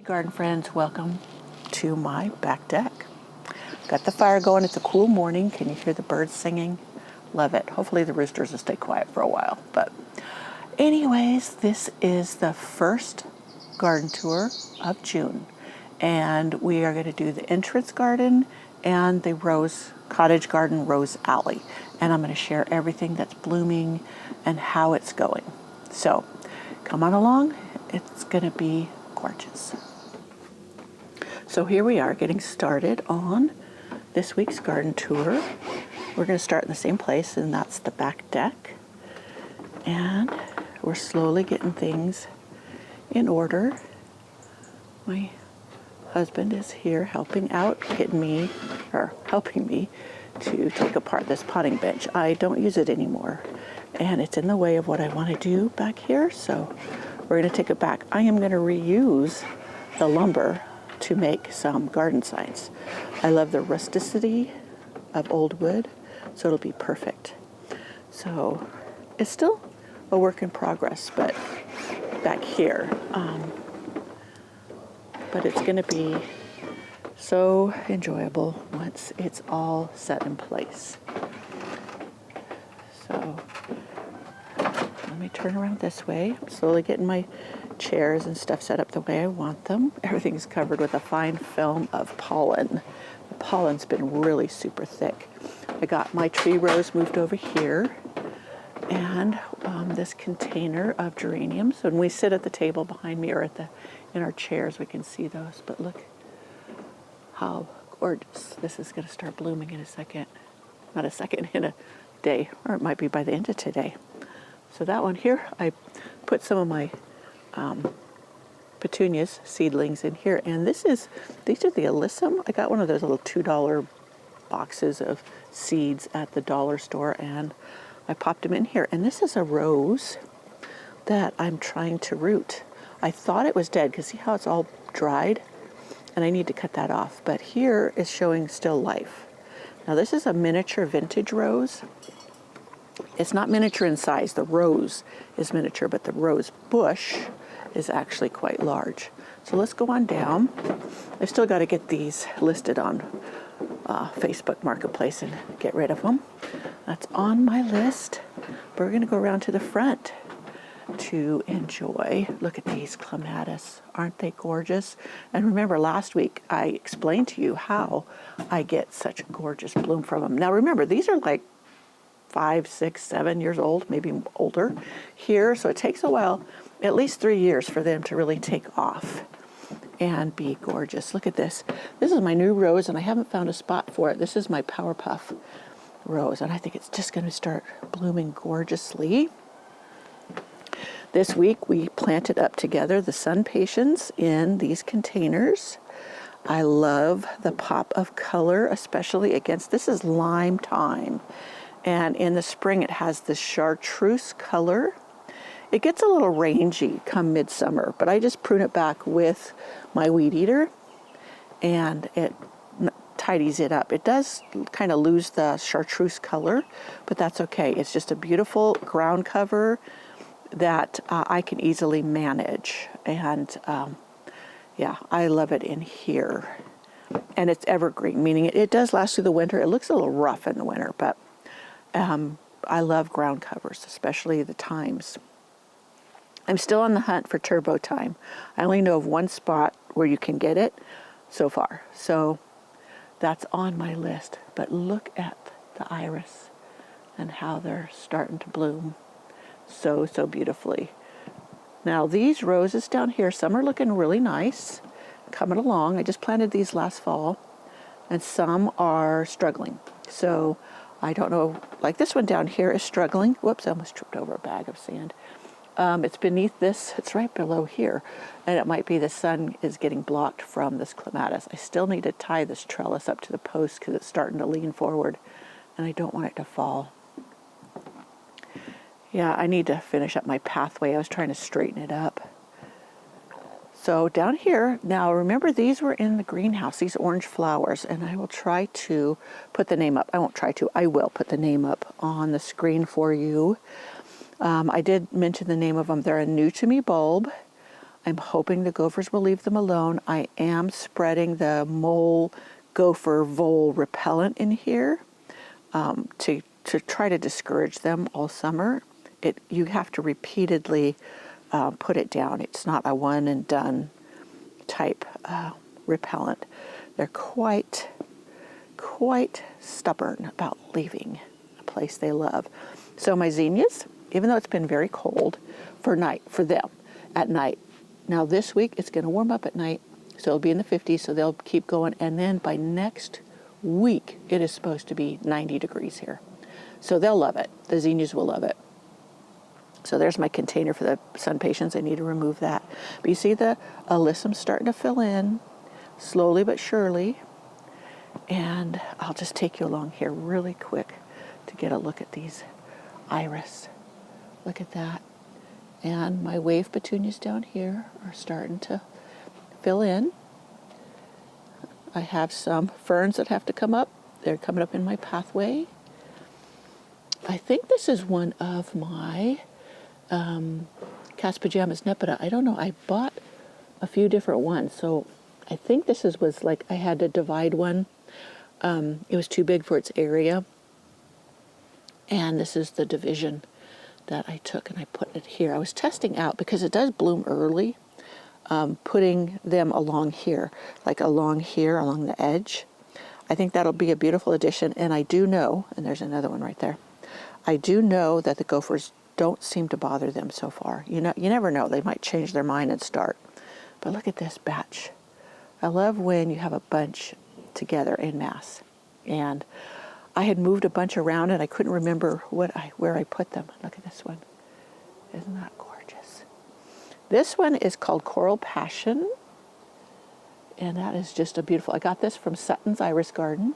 Garden friends, welcome to my back deck. Got the fire going. It's a cool morning. Can you hear the birds singing? Love it. Hopefully the roosters will stay quiet for a while. But anyways, this is the first garden tour of June. And we are going to do the entrance garden and the Rose Cottage Garden Rose Alley. And I'm going to share everything that's blooming and how it's going. So come on along. It's going to be gorgeous. So here we are getting started on this week's garden tour. We're going to start in the same place, and that's the back deck. And we're slowly getting things in order. My husband is here helping me to take apart this potting bench. I don't use it anymore, and it's in the way of what I want to do back here, so we're going to take it back. I am going to reuse the lumber to make some garden signs. I love the rusticity of old wood, so it'll be perfect. So it's still a work in progress, but back here. But it's going to be so enjoyable once it's all set in place. So let me turn around this way. I'm slowly getting my chairs and stuff set up the way I want them. Everything's covered with a fine film of pollen. The pollen's been really super thick. I got my tree rose moved over here, and this container of geraniums. When we sit at the table behind me or in our chairs, we can see those. But look how gorgeous. This is going to start blooming in a second. Not a second, in a day, or it might be by the end of today. So that one here, I put some of my petunias seedlings in here, and these are the alyssum. I got one of those little $2 boxes of seeds at the dollar store, and I popped them in here. And this is a rose that I'm trying to root. I thought it was dead because see how it's all dried, and I need to cut that off. But here is showing still life. Now this is a miniature vintage rose. It's not miniature in size. The rose is miniature, but the rose bush is actually quite large. So let's go on down. I've still got to get these listed on Facebook Marketplace and get rid of them. That's on my list. We're going to go around to the front to enjoy. Look at these clematis. Aren't they gorgeous? And remember, last week I explained to you how I get such gorgeous bloom from them. Now remember, these are like 5, 6, 7 years old, maybe older here. So it takes a while, at least 3 years, for them to really take off and be gorgeous. Look at this. This is my new rose, and I haven't found a spot for it. This is my Power Puff rose, and I think it's just going to start blooming gorgeously. This week we planted up together the sun patience in these containers. I love the pop of color, especially against, this is lime time. And in the spring, it has this chartreuse color. It gets a little rangy come midsummer, but I just prune it back with my weed eater, and it tidies it up. It does kind of lose the chartreuse color, but that's okay. It's just a beautiful ground cover that I can easily manage. And yeah, I love it in here. And it's evergreen, meaning it does last through the winter. It looks a little rough in the winter, but I love ground covers, especially the times. I'm still on the hunt for turbo thyme. I only know of one spot where you can get it so far. So that's on my list. But look at the iris and how they're starting to bloom so beautifully. Now these roses down here, some are looking really nice, coming along. I just planted these last fall, and some are struggling. So I don't know, like this one down here is struggling. Whoops, I almost tripped over a bag of sand. It's beneath this, it's right below here, and it might be the sun is getting blocked from this clematis. I still need to tie this trellis up to the post because it's starting to lean forward, and I don't want it to fall. Yeah, I need to finish up my pathway. I was trying to straighten it up. So down here, now remember these were in the greenhouse, these orange flowers, and I will try to put the name up. I won't try to, I will put the name up on the screen for you. I did mention the name of them. They're a new to me bulb. I'm hoping the gophers will leave them alone. I am spreading the mole gopher vole repellent in here to try to discourage them all summer. You have to repeatedly put it down. It's not a one and done type repellent. They're quite stubborn about leaving a place they love. So my zinnias, even though it's been very cold for them at night. Now this week it's going to warm up at night, so it'll be in the 50s, so they'll keep going. And then by next week, it is supposed to be 90 degrees here. So they'll love it. The zinnias will love it. So there's my container for the sun patience. I need to remove that. But you see the alyssum starting to fill in, slowly but surely. And I'll just take you along here really quick to get a look at these iris. Look at that. And my wave petunias down here are starting to fill in. I have some ferns that have to come up. They're coming up in my pathway. I think this is one of my Cas Pajamas Nepeta. I don't know. I bought a few different ones. So I think this was like I had to divide one. It was too big for its area. And this is the division that I took and I put it here. I was testing out because it does bloom early, putting them along here, like along here, along the edge. I think that'll be a beautiful addition. And I do know, and there's another one right there, I do know that the gophers don't seem to bother them so far. You never know. They might change their mind and start. But look at this batch. I love when you have a bunch together in mass. And I had moved a bunch around and I couldn't remember where I put them. Look at this one. Isn't that gorgeous? This one is called Coral Passion. And that is just a beautiful, I got this from Sutton's Iris Garden.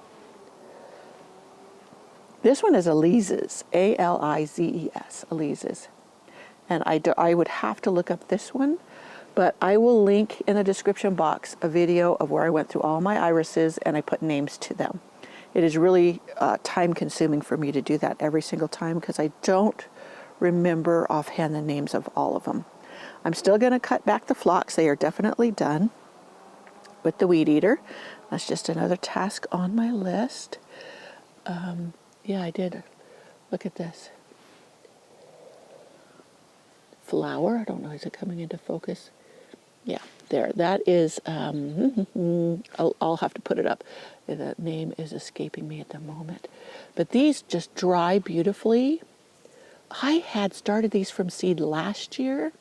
This one is Alizes, A-L-I-Z-E-S, Alizes. And I would have to look up this one, but I will link in the description box a video of where I went through all my irises and I put names to them. It is really time consuming for me to do that every single time because I don't remember offhand the names of all of them. I'm still going to cut back the phlox. They are definitely done with the weed eater. That's just another task on my list. Yeah, I did. Look at this. Flower. I don't know. Is it coming into focus? Yeah, there. That is, I'll have to put it up. The name is escaping me at the moment. But these just dry beautifully. I had started these from seed last year.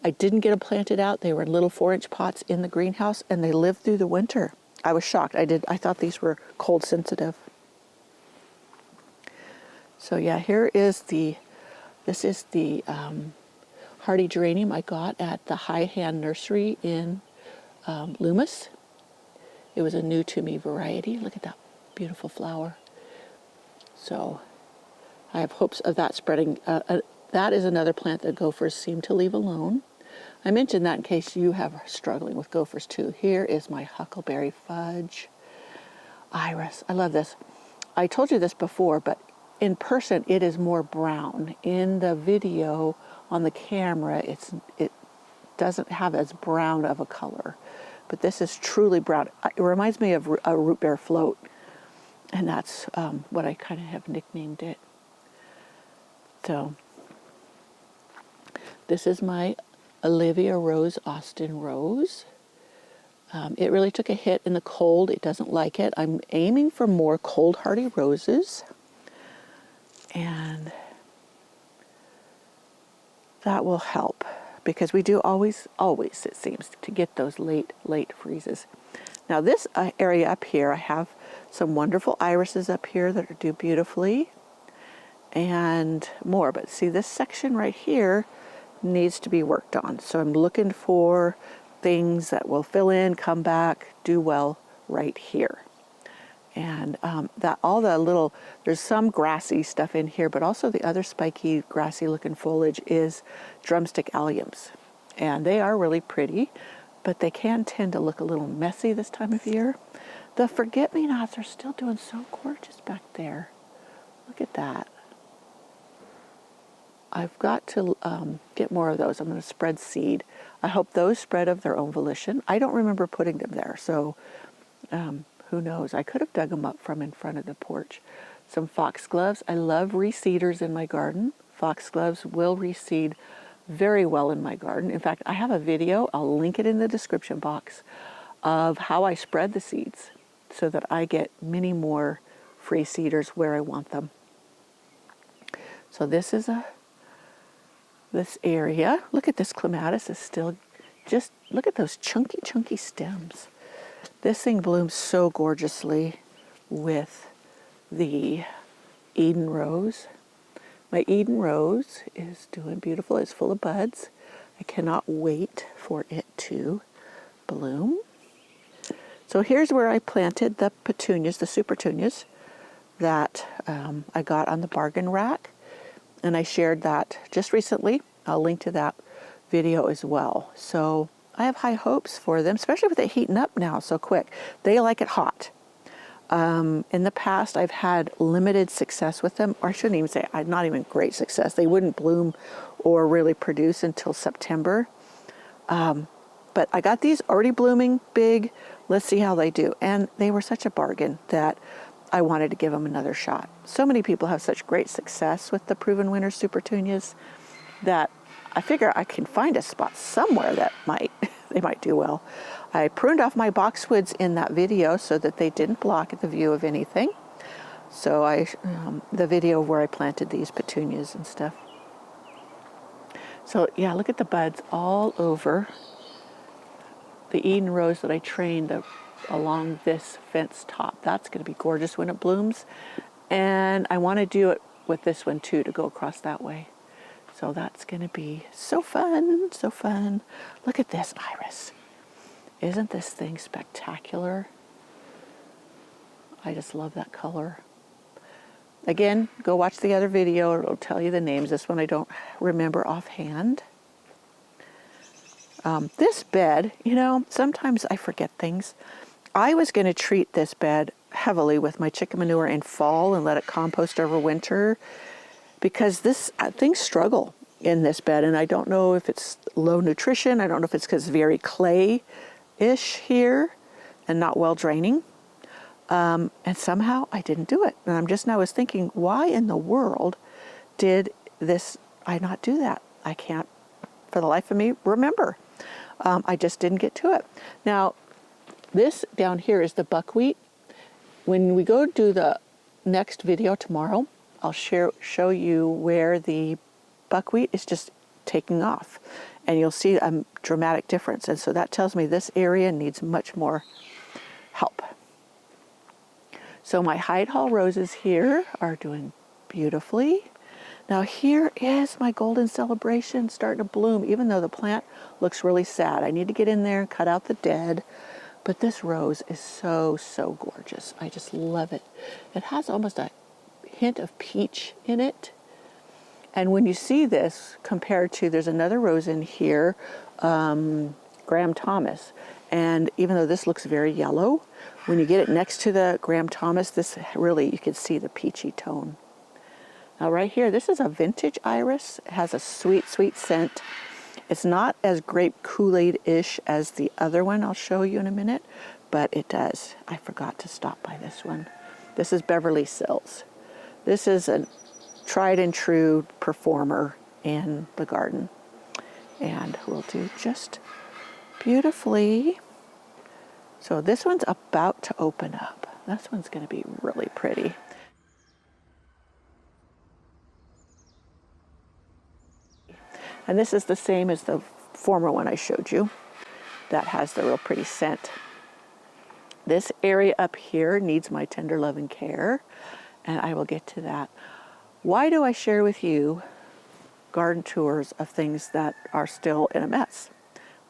I didn't get them planted out. They were in little 4-inch pots in the greenhouse, and they lived through the winter. I was shocked. I thought these were cold sensitive. So yeah, this is the hardy geranium I got at the High Hand Nursery in Loomis. It was a new to me variety. Look at that beautiful flower. So I have hopes of that spreading. That is another plant that gophers seem to leave alone. I mentioned that in case you have struggling with gophers too. Here is my Huckleberry Fudge iris. I love this. I told you this before, but in person it is more brown. In the video on the camera, it doesn't have as brown of a color. But this is truly brown. It reminds me of a root beer float. And that's what I kind of have nicknamed it. So this is my Olivia Rose Austin Rose. It really took a hit in the cold. It doesn't like it. I'm aiming for more cold hardy roses. And that will help because we do always, it seems, to get those late freezes. Now this area up here, I have some wonderful irises up here that do beautifully and more. But see, this section right here needs to be worked on. So I'm looking for things that will fill in, come back, do well right here. And there's some grassy stuff in here, but also the other spiky, grassy looking foliage is drumstick alliums. And they are really pretty, but they can tend to look a little messy this time of year. The forget-me-nots are still doing so gorgeous back there. Look at that. I've got to get more of those. I'm going to spread seed. I hope those spread of their own volition. I don't remember putting them there, so who knows? I could have dug them up from in front of the porch. Some foxgloves. I love reseeders in my garden. Foxgloves will reseed very well in my garden. In fact, I have a video, I'll link it in the description box, of how I spread the seeds so that I get many more free seeders where I want them. So this is this area. Look at this clematis is still just, look at those chunky, chunky stems. This thing blooms so gorgeously with the Eden rose. My Eden rose is doing beautiful. It's full of buds. I cannot wait for it to bloom. So here's where I planted the petunias, the super petunias that I got on the bargain rack. And I shared that just recently. I'll link to that video as well. So I have high hopes for them, especially with it heating up now so quick. They like it hot. In the past, I've had limited success with them, or I shouldn't even say, not even great success. They wouldn't bloom or really produce until September. But I got these already blooming big. Let's see how they do. And they were such a bargain that I wanted to give them another shot. So many people have such great success with the Proven Winner Super Petunias that I figure I can find a spot somewhere that they might do well. I pruned off my boxwoods in that video so that they didn't block the view of anything. So the video where I planted these petunias and stuff. So yeah, look at the buds all over the Eden rose that I trained along this fence top. That's going to be gorgeous when it blooms. And I want to do it with this one too, to go across that way. So that's going to be so fun, so fun. Look at this iris. Isn't this thing spectacular? I just love that color. Again, go watch the other video. It'll tell you the names. This one I don't remember offhand. This bed, you know, sometimes I forget things. I was going to treat this bed heavily with my chicken manure in fall and let it compost over winter, because things struggle in this bed, and I don't know if it's low nutrition. I don't know if it's because it's very clay-ish here and not well draining. And somehow I didn't do it. And I'm just now was thinking, why in the world did I not do that? I can't, for the life of me, remember. I just didn't get to it. Now, this down here is the buckwheat. When we go do the next video tomorrow, I'll show you where the buckwheat is just taking off, and you'll see a dramatic difference. And so that tells me this area needs much more help. So my Hyde Hall roses here are doing beautifully. Now here is my golden celebration starting to bloom, even though the plant looks really sad. I need to get in there and cut out the dead. But this rose is so, so gorgeous. I just love it. It has almost a hint of peach in it. And when you see this compared to, there's another rose in here, Graham Thomas. And even though this looks very yellow, when you get it next to the Graham Thomas, this really, you can see the peachy tone. Now right here, this is a vintage iris. It has a sweet, sweet scent. It's not as grape Kool-Aid-ish as the other one I'll show you in a minute, but it does. I forgot to stop by this one. This is Beverly Sills. This is a tried and true performer in the garden, and will do just beautifully. So this one's about to open up. This one's going to be really pretty. And this is the same as the former one I showed you that has the real pretty scent. This area up here needs my tender love and care, and I will get to that. Why do I share with you garden tours of things that are still in a mess?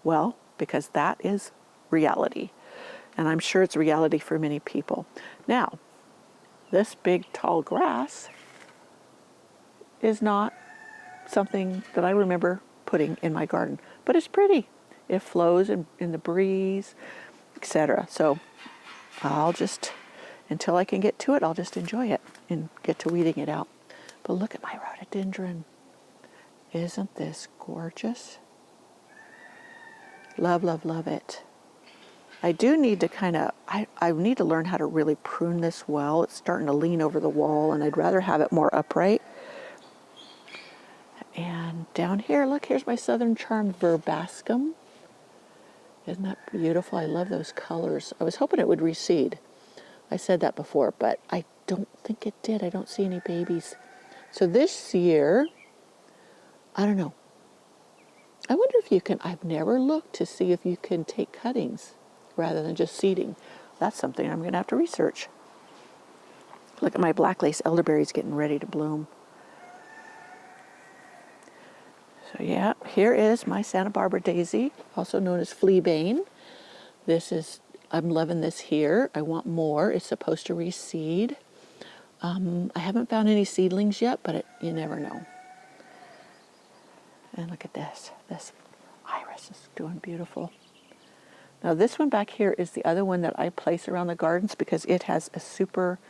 Well, because that is reality. And I'm sure it's reality for many people. Now, this big tall grass is not something that I remember putting in my garden, but it's pretty. It flows in the breeze, etc. So I'll just, until I can get to it, I'll just enjoy it and get to weeding it out. But look at my rhododendron. Isn't this gorgeous? Love, love, love it. I do need to I need to learn how to really prune this well. It's starting to lean over the wall, and I'd rather have it more upright. And down here, look, here's my Southern Charm verbascum. Isn't that beautiful? I love those colors. I was hoping it would reseed. I said that before, but I don't think it did. I don't see any babies. So this year, I don't know. I wonder if you can, I've never looked to see if you can take cuttings rather than just seeding. That's something I'm going to have to research. Look at my black lace elderberries getting ready to bloom. So yeah, here is my Santa Barbara daisy, also known as fleabane. This is, I'm loving this here. I want more. It's supposed to reseed. I haven't found any seedlings yet, but you never know. And look at this. This iris is doing beautiful. Now this one back here is the other one that I place around the gardens because it has a super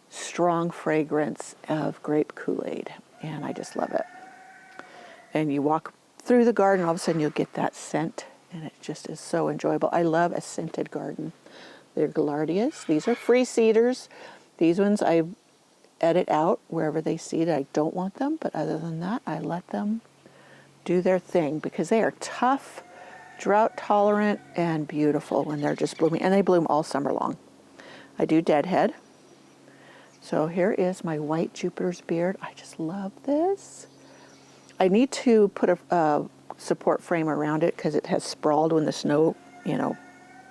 strong fragrance of grape Kool-Aid, and I just love it. And you walk through the garden, all of a sudden you'll get that scent, and it just is so enjoyable. I love a scented garden. They're gaillardias. These are free seeders. These ones I edit out wherever they seed. I don't want them, but other than that, I let them do their thing because they are tough, drought tolerant, and beautiful when they're just blooming. And they bloom all summer long. I do deadhead. So here is my white Jupiter's beard. I just love this. I need to put a support frame around it because it has sprawled when the snow,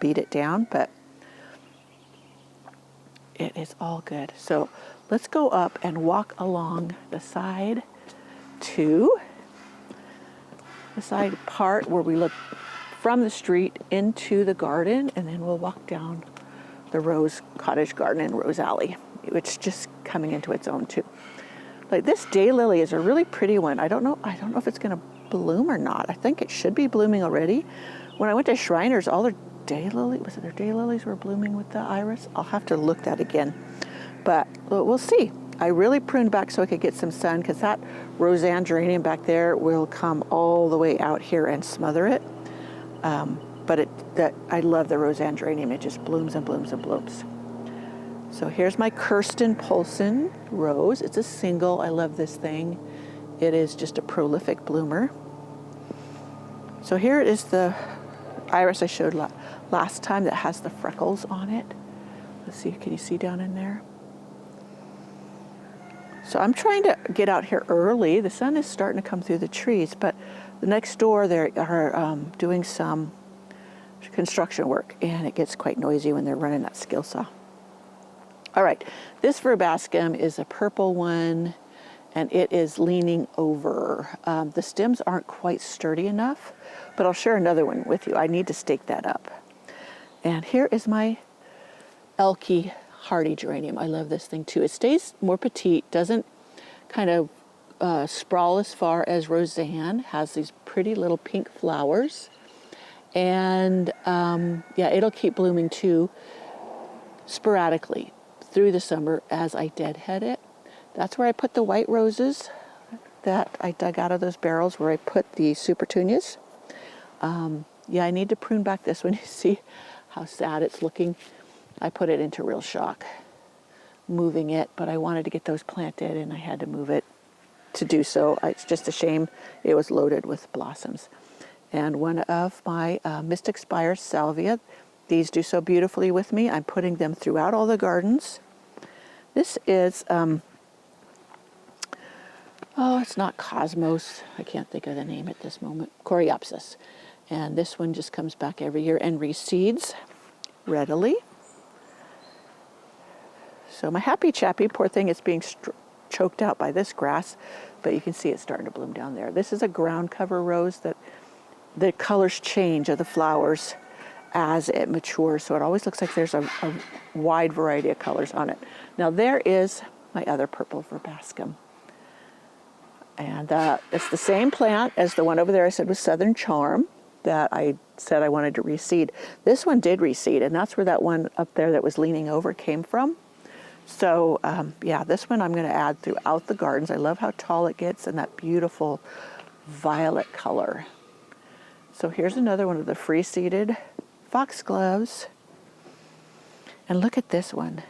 beat it down, but it is all good. So let's go up and walk along the side to the side part where we look from the street into the garden, and then we'll walk down the Rose Cottage Garden in Rose Alley, which is just coming into its own too. Like this daylily is a really pretty one. I don't know if it's going to bloom or not. I think it should be blooming already. When I went to Shriners, all their daylilies were blooming with the iris? I'll have to look that again. But we'll see. I really pruned back so I could get some sun because that Roseanne geranium back there will come all the way out here and smother it. But I love the Roseanne geranium. It just blooms and blooms and blooms. So here's my Kirsten Poulsen rose. It's a single. I love this thing. It is just a prolific bloomer. So here is the iris I showed last time that has the freckles on it. Let's see, can you see down in there? So I'm trying to get out here early. The sun is starting to come through the trees, but the next door they are doing some construction work, and it gets quite noisy when they're running that skill saw. All right, this verbascum is a purple one, and it is leaning over. The stems aren't quite sturdy enough, but I'll share another one with you. I need to stake that up. And here is my Elke hardy geranium. I love this thing too. It stays more petite, doesn't kind of sprawl as far as Roseanne, has these pretty little pink flowers. And yeah, it'll keep blooming too, sporadically through the summer as I deadhead it. That's where I put the white roses that I dug out of those barrels where I put the supertunias. Yeah, I need to prune back this one. You see how sad it's looking. I put it into real shock moving it, but I wanted to get those planted and I had to move it to do so. It's just a shame it was loaded with blossoms. And one of my Mystic Spire salvia, these do so beautifully with me. I'm putting them throughout all the gardens. This is, it's not Cosmos. I can't think of the name at this moment. Coreopsis. And this one just comes back every year and reseeds readily. So my happy chappy, poor thing, is being choked out by this grass, but you can see it's starting to bloom down there. This is a ground cover rose that the colors change of the flowers as it matures, so it always looks like there's a wide variety of colors on it. Now there is my other purple verbascum, and it's the same plant as the one over there I said was Southern Charm that I said I wanted to reseed. This one did reseed, and that's where that one up there that was leaning over came from. So yeah, this one I'm going to add throughout the gardens. I love how tall it gets and that beautiful violet color. So here's another one of the free-seeded foxgloves. And look at this one.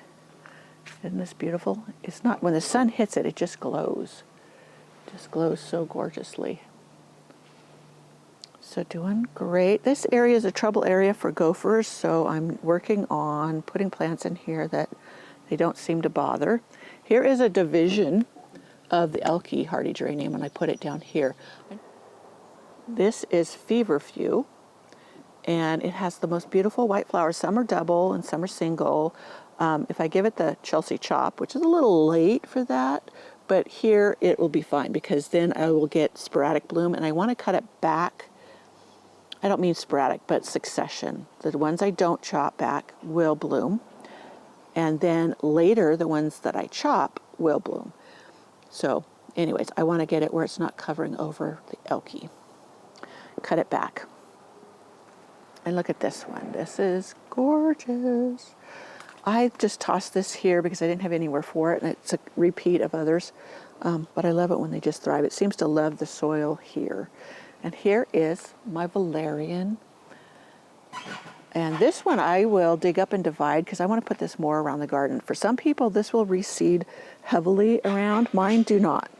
Isn't this beautiful? It's not, when the sun hits it, it just glows. Just glows so gorgeously. So doing great. This area is a trouble area for gophers, so I'm working on putting plants in here that they don't seem to bother. Here is a division of the Elky hardy geranium, and I put it down here. This is feverfew, and it has the most beautiful white flowers. Some are double and some are single. If I give it the Chelsea chop, which is a little late for that, but here it will be fine because then I will get sporadic bloom, and I want to cut it back. I don't mean sporadic, but succession. The ones I don't chop back will bloom, and then later the ones that I chop will bloom. So anyways, I want to get it where it's not covering over the Elky. Cut it back. And look at this one. This is gorgeous. I just tossed this here because I didn't have anywhere for it, and it's a repeat of others. But I love it when they just thrive. It seems to love the soil here. And here is my valerian. And this one I will dig up and divide because I want to put this more around the garden. For some people, this will reseed heavily around. Mine do not.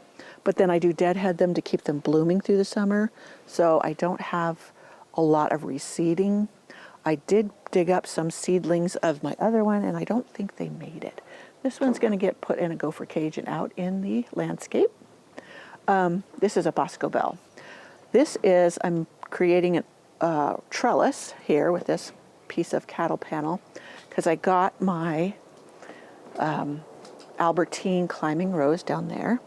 But then I do deadhead them to keep them blooming through the summer. So I don't have a lot of reseeding. I did dig up some seedlings of my other one, and I don't think they made it. This one's going to get put in a gopher cage and out in the landscape. This is a Bosco Bell. This is, I'm creating a trellis here with this piece of cattle panel because I got my Albertine climbing rose down there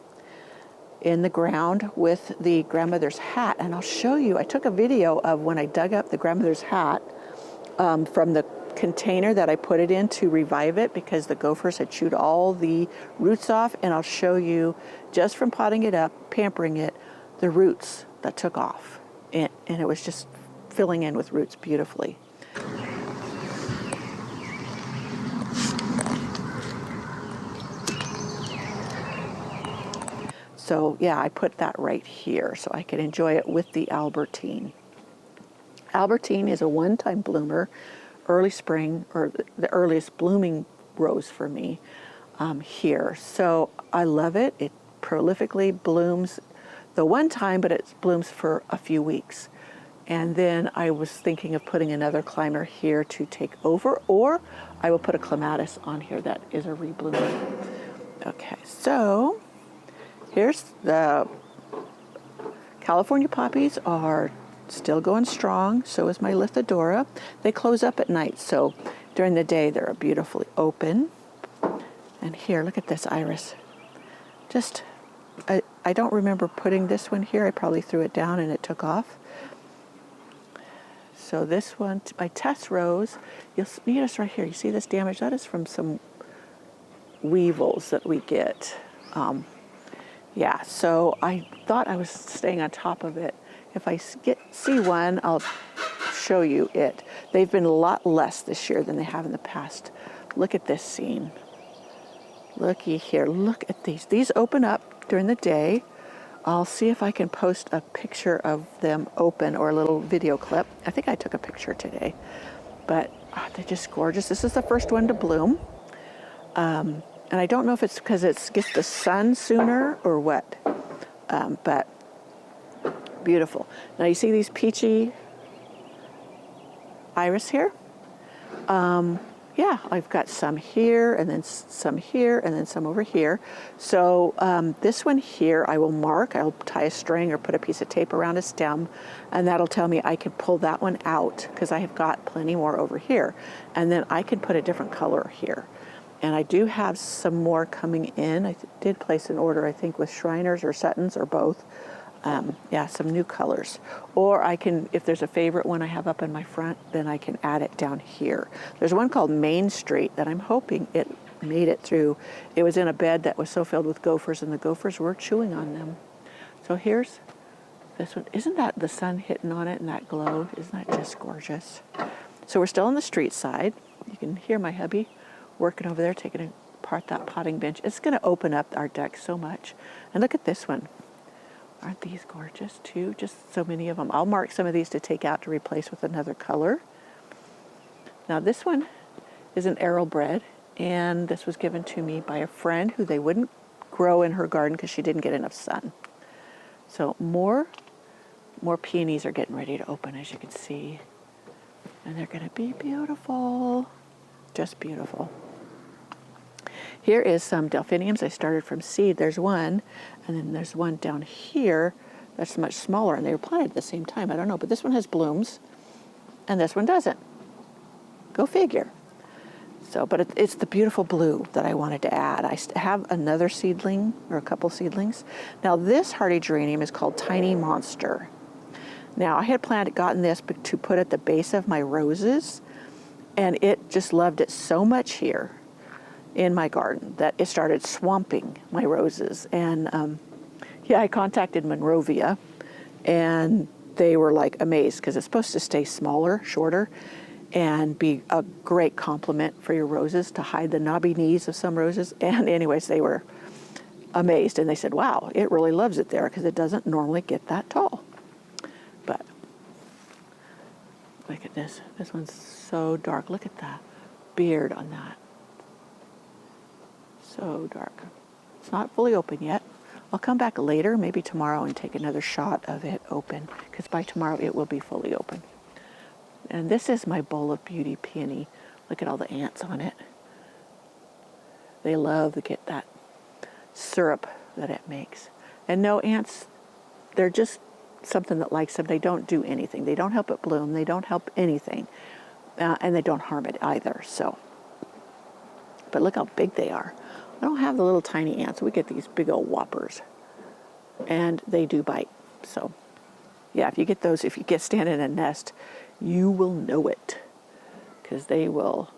in the ground with the grandmother's hat. And I'll show you, I took a video of when I dug up the grandmother's hat from the container that I put it in to revive it because the gophers had chewed all the roots off, and I'll show you just from potting it up, pampering it, the roots that took off. And it was just filling in with roots beautifully. So yeah, I put that right here so I could enjoy it with the Albertine. Albertine is a one-time bloomer, early spring, or the earliest blooming rose for me here. So I love it. It prolifically blooms the one time, but it blooms for a few weeks. And then I was thinking of putting another climber here to take over, or I will put a Clematis on here that is a rebloomer. Okay, so here's the California poppies are still going strong. So is my Lithidora. They close up at night, so during the day they're beautifully open. And here, look at this iris. Just, I don't remember putting this one here. I probably threw it down and it took off. So this one, my Tess Rose, you'll notice right here, you see this damage? That is from some weevils that we get. Yeah, so I thought I was staying on top of it. If I see one, I'll show you it. They've been a lot less this year than they have in the past. Look at this scene. Looky here, look at these. These open up during the day. I'll see if I can post a picture of them open or a little video clip. I think I took a picture today, but they're just gorgeous. This is the first one to bloom. And I don't know if it's because it gets the sun sooner or what, but beautiful. Now you see these peachy iris here? Yeah, I've got some here and then some here and then some over here. So this one here I will mark. I'll tie a string or put a piece of tape around a stem, and that'll tell me I can pull that one out because I have got plenty more over here. And then I can put a different color here. And I do have some more coming in. I did place an order, I think, with Shriners or Suttons or both. Yeah, some new colors. Or I can, if there's a favorite one I have up in my front, then I can add it down here. There's one called Main Street that I'm hoping it made it through. It was in a bed that was so filled with gophers, and the gophers were chewing on them. So here's this one. Isn't that the sun hitting on it and that glow? Isn't that just gorgeous? So we're still on the street side. You can hear my hubby working over there, taking apart that potting bench. It's going to open up our deck so much. And look at this one. Aren't these gorgeous too? Just so many of them. I'll mark some of these to take out to replace with another color. Now this one is an arrowbread, and this was given to me by a friend who they wouldn't grow in her garden because she didn't get enough sun. So more peonies are getting ready to open, as you can see. And they're going to be beautiful. Just beautiful. Here is some delphiniums I started from seed. There's one, and then there's one down here that's much smaller, and they were planted at the same time. I don't know, but this one has blooms, and this one doesn't. Go figure. So, but it's the beautiful blue that I wanted to add. I have another seedling, or a couple seedlings. Now this hardy geranium is called Tiny Monster. Now I had gotten this to put at the base of my roses, and it just loved it so much here in my garden that it started swamping my roses. And yeah, I contacted Monrovia, and they were like amazed because it's supposed to stay smaller, shorter, and be a great complement for your roses to hide the knobby knees of some roses. And anyways, they were amazed, and they said, wow, it really loves it there because it doesn't normally get that tall. But look at this. This one's so dark. Look at that beard on that. So dark. It's not fully open yet. I'll come back later, maybe tomorrow, and take another shot of it open, because by tomorrow it will be fully open. And this is my bowl of beauty peony. Look at all the ants on it. They love to get that syrup that it makes. And no, ants, they're just something that likes them. They don't do anything. They don't help it bloom. They don't help anything. And they don't harm it either. So, but look how big they are. I don't have the little tiny ants. We get these big old whoppers. And they do bite. So, yeah, if you get those, if you get stand in a nest, you will know it. Because they will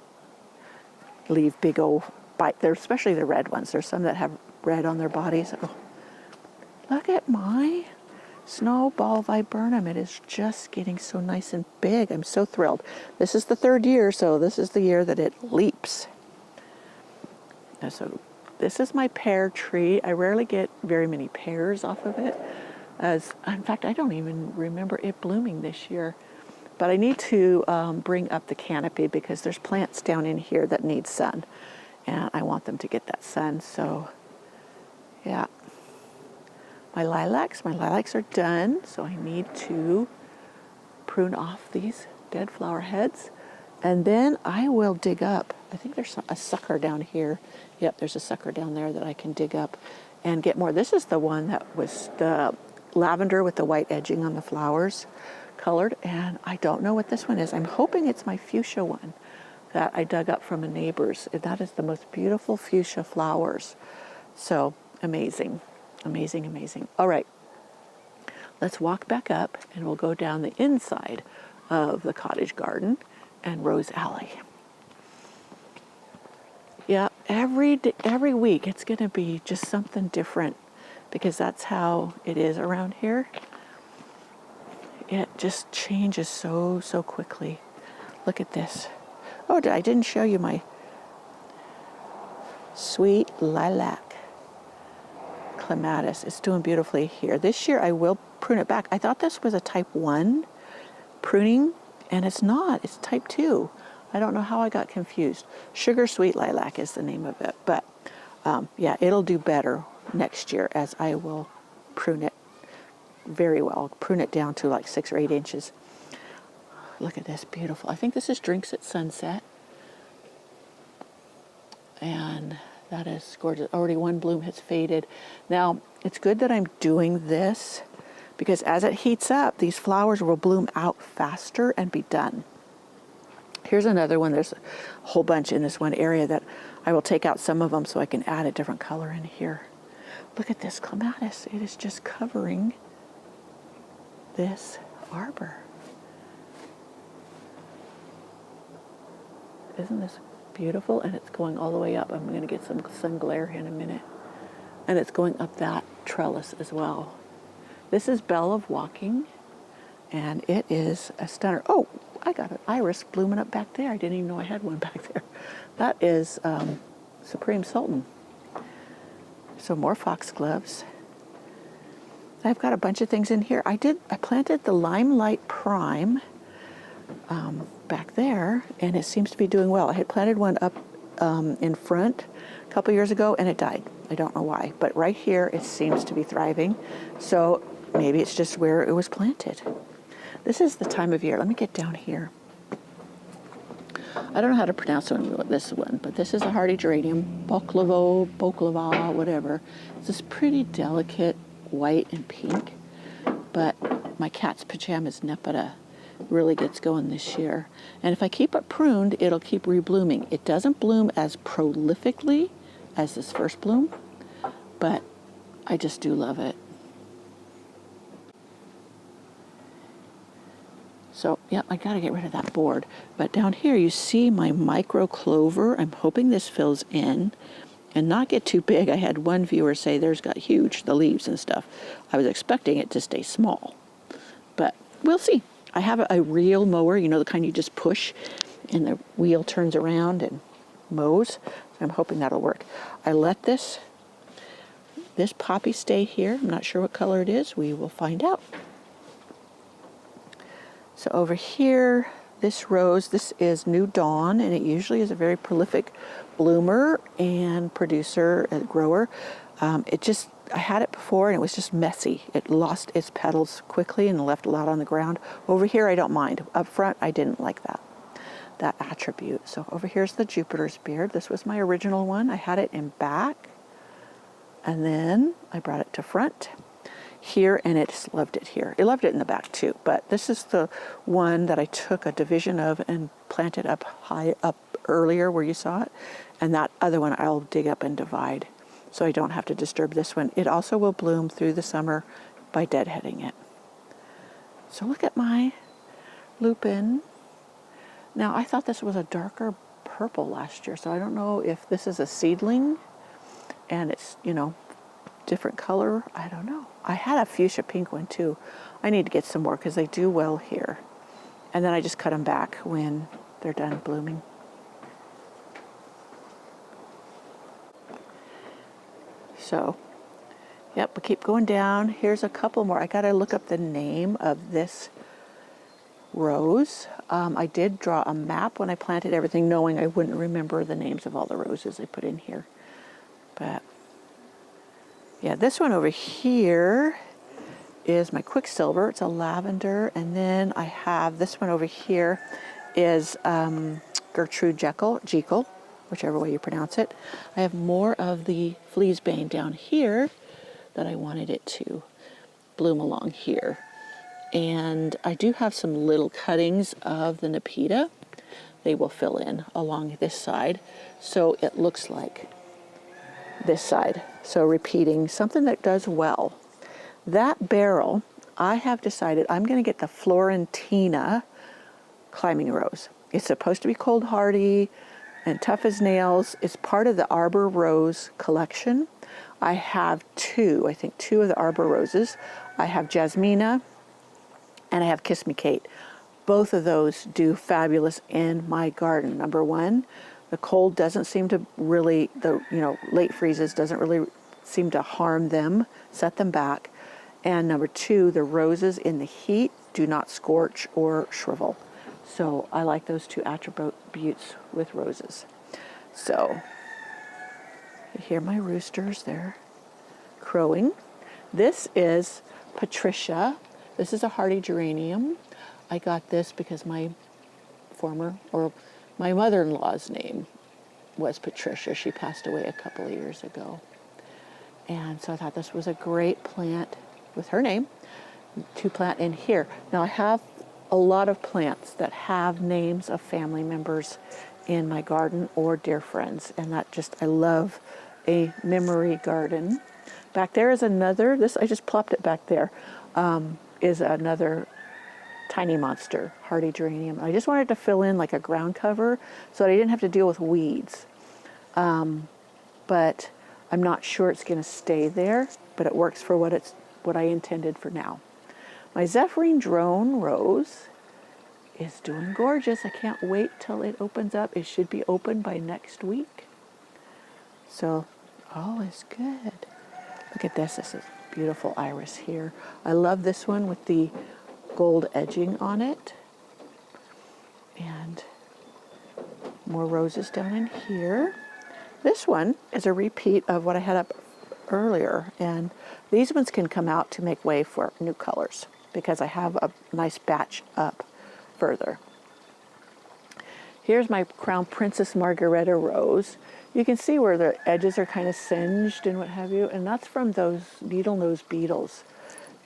leave big old bite. They're especially the red ones. There's some that have red on their bodies. Oh, look at my snowball viburnum. It is just getting so nice and big. I'm so thrilled. This is the third year, so this is the year that it leaps. And so this is my pear tree. I rarely get very many pears off of it. In fact, I don't even remember it blooming this year. But I need to bring up the canopy because there's plants down in here that need sun. And I want them to get that sun. So, yeah. My lilacs are done. So I need to prune off these dead flower heads. And then I will dig up. I think there's a sucker down here. Yep, there's a sucker down there that I can dig up and get more. This is the one that was the lavender with the white edging on the flowers colored, and I don't know what this one is. I'm hoping it's my fuchsia one that I dug up from a neighbor's. That is the most beautiful fuchsia flowers. So amazing, amazing, amazing. All right, let's walk back up and we'll go down the inside of the cottage garden and Rose Alley. Yeah, every week it's going to be just something different because that's how it is around here. It just changes so quickly. Look at this. Oh, I didn't show you my sweet lilac clematis. It's doing beautifully here. This year I will prune it back. I thought this was a type 1 pruning, and it's not. It's type 2. I don't know how I got confused. Sugar sweet lilac is the name of it. But yeah, it'll do better next year as I will prune it very well. Prune it down to like 6 or 8 inches. Look at this, beautiful. I think this is Drinks at Sunset. And that is gorgeous. Already one bloom has faded. Now, it's good that I'm doing this because as it heats up, these flowers will bloom out faster and be done. Here's another one. There's a whole bunch in this one area that I will take out some of them so I can add a different color in here. Look at this clematis. It is just covering this arbor. Isn't this beautiful? And it's going all the way up. I'm going to get some sun glare in a minute. And it's going up that trellis as well. This is Belle of Walking, and it is a stunner. Oh, I got an iris blooming up back there. I didn't even know I had one back there. That is Supreme Sultan. So more foxgloves. I've got a bunch of things in here. I planted the Limelight Prime back there, and it seems to be doing well. I had planted one up in front a couple years ago, and it died. I don't know why, but right here it seems to be thriving. So maybe it's just where it was planted. This is the time of year. Let me get down here. I don't know how to pronounce this one, but this is a hardy geranium, baklava, whatever. It's this pretty delicate white and pink, but my cat's pajamas nepeta really gets going this year. And if I keep it pruned, it'll keep reblooming. It doesn't bloom as prolifically as this first bloom, but I just do love it. So, yeah, I gotta get rid of that board. But down here you see my micro clover. I'm hoping this fills in and not get too big. I had one viewer say theirs got huge, the leaves and stuff. I was expecting it to stay small, but we'll see. I have a reel mower, you know, the kind you just push and the wheel turns around and mows. So I'm hoping that'll work. I let this poppy stay here. I'm not sure what color it is. We will find out. So over here, this rose, this is New Dawn, and it usually is a very prolific bloomer and producer, grower. I had it before and it was just messy. It lost its petals quickly and left a lot on the ground. Over here, I don't mind. Up front, I didn't like that attribute. So over here's the Jupiter's Beard. This was my original one. I had it in back, and then I brought it to front here, and it just loved it here. It loved it in the back too, but this is the one that I took a division of and planted up high up earlier where you saw it, and that other one I'll dig up and divide so I don't have to disturb this one. It also will bloom through the summer by deadheading it. So look at my lupin. Now I thought this was a darker purple last year, so I don't know if this is a seedling and it's, you know, different color. I don't know. I had a fuchsia pink one too. I need to get some more because they do well here. And then I just cut them back when they're done blooming. So, yep, we keep going down. Here's a couple more. I got to look up the name of this rose. I did draw a map when I planted everything, knowing I wouldn't remember the names of all the roses I put in here. But yeah, this one over here is my Quicksilver. It's a lavender. And then I have this one over here is Gertrude Jekyll, whichever way you pronounce it. I have more of the Fleasbane down here that I wanted it to bloom along here. And I do have some little cuttings of the Nepeta. They will fill in along this side. So it looks like this side. So repeating something that does well. That barrel, I have decided I'm going to get the Florentina climbing rose. It's supposed to be cold hardy and tough as nails. It's part of the Arbor Rose collection. I have two of the Arbor Roses. I have Jasmina and I have Kiss Me Kate. Both of those do fabulous in my garden. Number one, the cold doesn't seem to really, late freezes doesn't really seem to harm them, set them back. And number two, the roses in the heat do not scorch or shrivel. So I like those two attributes with roses. So you hear my roosters, they're crowing. This is Patricia. This is a hardy geranium. I got this because my mother-in-law's name was Patricia. She passed away a couple of years ago. And so I thought this was a great plant with her name to plant in here. Now I have a lot of plants that have names of family members in my garden or dear friends. And I love a memory garden. Back there is another, I just plopped it back there, is another Tiny Monster hardy geranium. I just wanted to fill in like a ground cover so that I didn't have to deal with weeds. But I'm not sure it's going to stay there, but it works for what I intended for now. My Zephyrine Drone Rose is doing gorgeous. I can't wait till it opens up. It should be open by next week. So all is good. Look at this. This is beautiful iris here. I love this one with the gold edging on it. And more roses down in here. This one is a repeat of what I had up earlier, and these ones can come out to make way for new colors because I have a nice batch up further. Here's my Crown Princess Margareta rose. You can see where the edges are kind of singed and what have you, and that's from those needle-nose beetles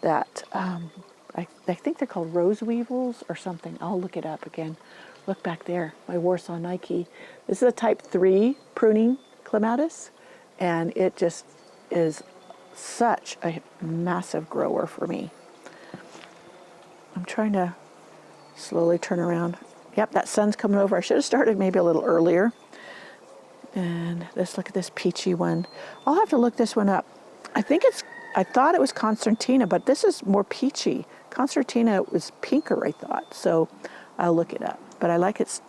that I think they're called rose weevils or something. I'll look it up again. Look back there, my Warsaw Nike. This is a type 3 pruning clematis, and it just is such a massive grower for me. I'm trying to slowly turn around. Yep, that sun's coming over. I should have started maybe a little earlier. And look at this peachy one. I'll have to look this one up. I thought it was concertina, but this is more peachy. Concertina was pinker, I thought, so I'll look it up. But I like it's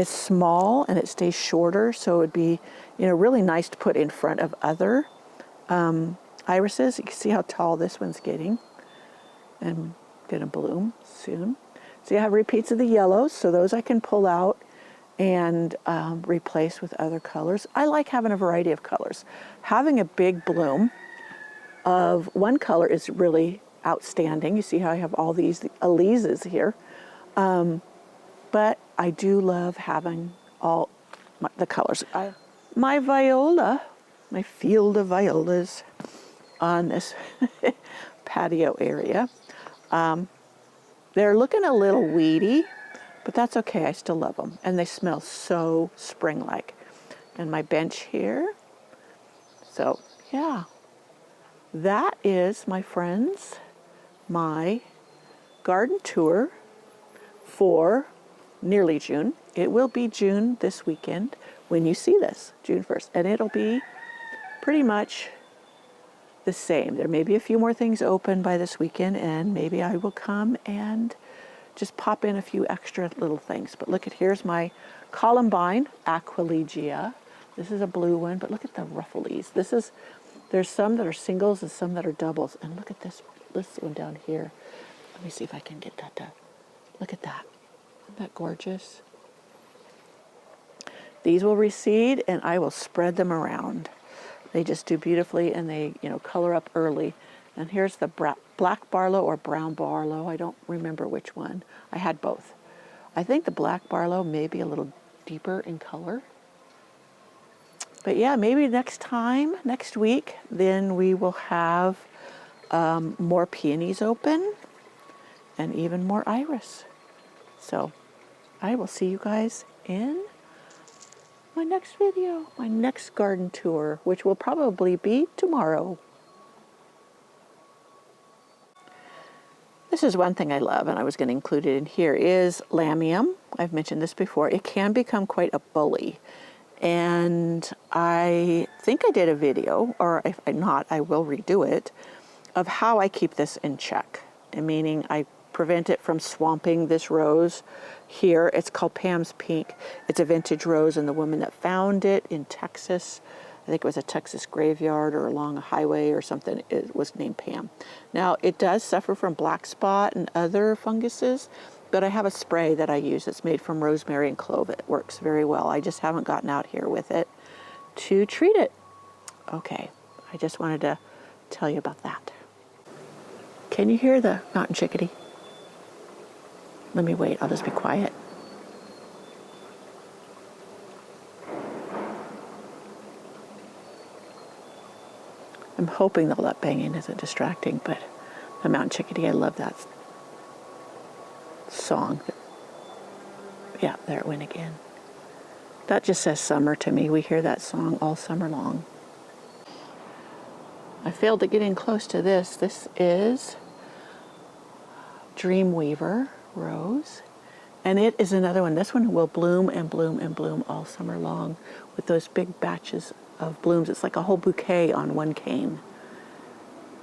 small and it stays shorter, so it'd be, really nice to put in front of other irises. You can see how tall this one's getting and gonna bloom soon. So you have repeats of the yellows, so those I can pull out and replace with other colors. I like having a variety of colors. Having a big bloom of one color is really outstanding. You see how I have all these alises here. But I do love having all the colors. My viola, my field of violas on this patio area. They're looking a little weedy, but that's okay. I still love them. And they smell so spring-like. And my bench here. So, yeah. That is, my friends, my garden tour for nearly June. It will be June this weekend when you see this, June 1st. And it'll be pretty much the same. There may be a few more things open by this weekend, and maybe I will come and just pop in a few extra little things. But look here's my Columbine Aquilegia. This is a blue one, but look at the ruffles. There's some that are singles and some that are doubles. And look at this one down here. Let me see if I can get that done. Look at that. Isn't that gorgeous? These will reseed and I will spread them around. They just do beautifully, and they, color up early. And here's the black barlow or brown barlow. I don't remember which one. I had both. I think the black barlow may be a little deeper in color. But yeah, maybe next week, then we will have more peonies open and even more iris. So I will see you guys in my next video, my next garden tour, which will probably be tomorrow. This is one thing I love, and I was going to include it in here, is lamium. I've mentioned this before. It can become quite a bully. And I think I did a video, or if not, I will redo it, of how I keep this in check. Meaning I prevent it from swamping this rose here. It's called Pam's Pink. It's a vintage rose, and the woman that found it in Texas, I think it was a Texas graveyard or along a highway or something, it was named Pam. Now, it does suffer from black spot and other funguses, but I have a spray that I use that's made from rosemary and clove. It works very well. I just haven't gotten out here with it to treat it. Okay, I just wanted to tell you about that. Can you hear the mountain chickadee? Let me wait, I'll just be quiet. I'm hoping that banging isn't distracting, but the mountain chickadee, I love that song. Yeah, there it went again. That just says summer to me. We hear that song all summer long. I failed to get in close to this. This is Dreamweaver rose, and it is another one. This one will bloom and bloom and bloom all summer long with those big batches of blooms. It's like a whole bouquet on one cane,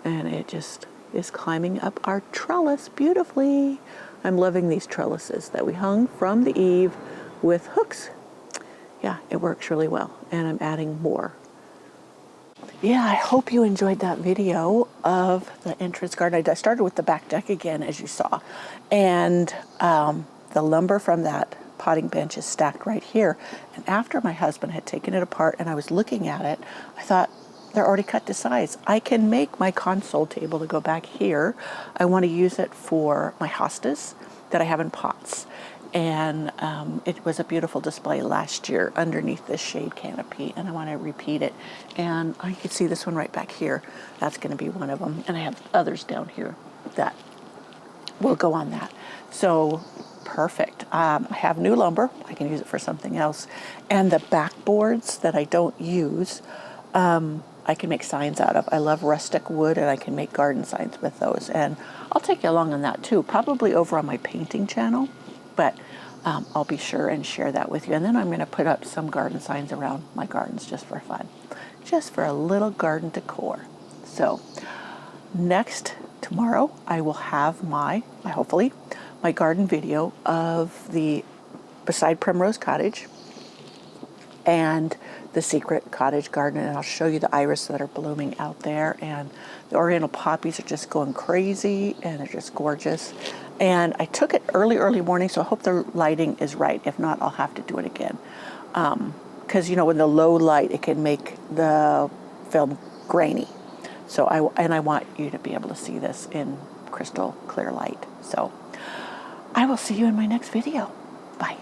and it just is climbing up our trellis beautifully. I'm loving these trellises that we hung from the eave with hooks. Yeah, it works really well, and I'm adding more. yeah, I hope you enjoyed that video of the entrance garden. I started with the back deck again, as you saw. And the lumber from that potting bench is stacked right here. And after my husband had taken it apart and I was looking at it, I thought, they're already cut to size. I can make my console table to go back here. I want to use it for my hostas that I have in pots. And it was a beautiful display last year underneath this shade canopy, and I want to repeat it. And I can see this one right back here. That's going to be one of them. And I have others down here that will go on that. So perfect. I have new lumber. I can use it for something else. And the backboards that I don't use, I can make signs out of. I love rustic wood, and I can make garden signs with those. And I'll take you along on that too, probably over on my painting channel. But I'll be sure and share that with you. And then I'm going to put up some garden signs around my gardens just for fun, just for a little garden decor. So tomorrow, I will have hopefully, my garden video of beside Primrose Cottage and the secret cottage garden, and I'll show you the iris that are blooming out there, and the oriental poppies are just going crazy, and they're just gorgeous. And I took it early morning, so I hope the lighting is right. If not, I'll have to do it again, because when the low light, it can make the film grainy. So I want you to be able to see this in crystal clear light. So I will see you in my next video. Bye.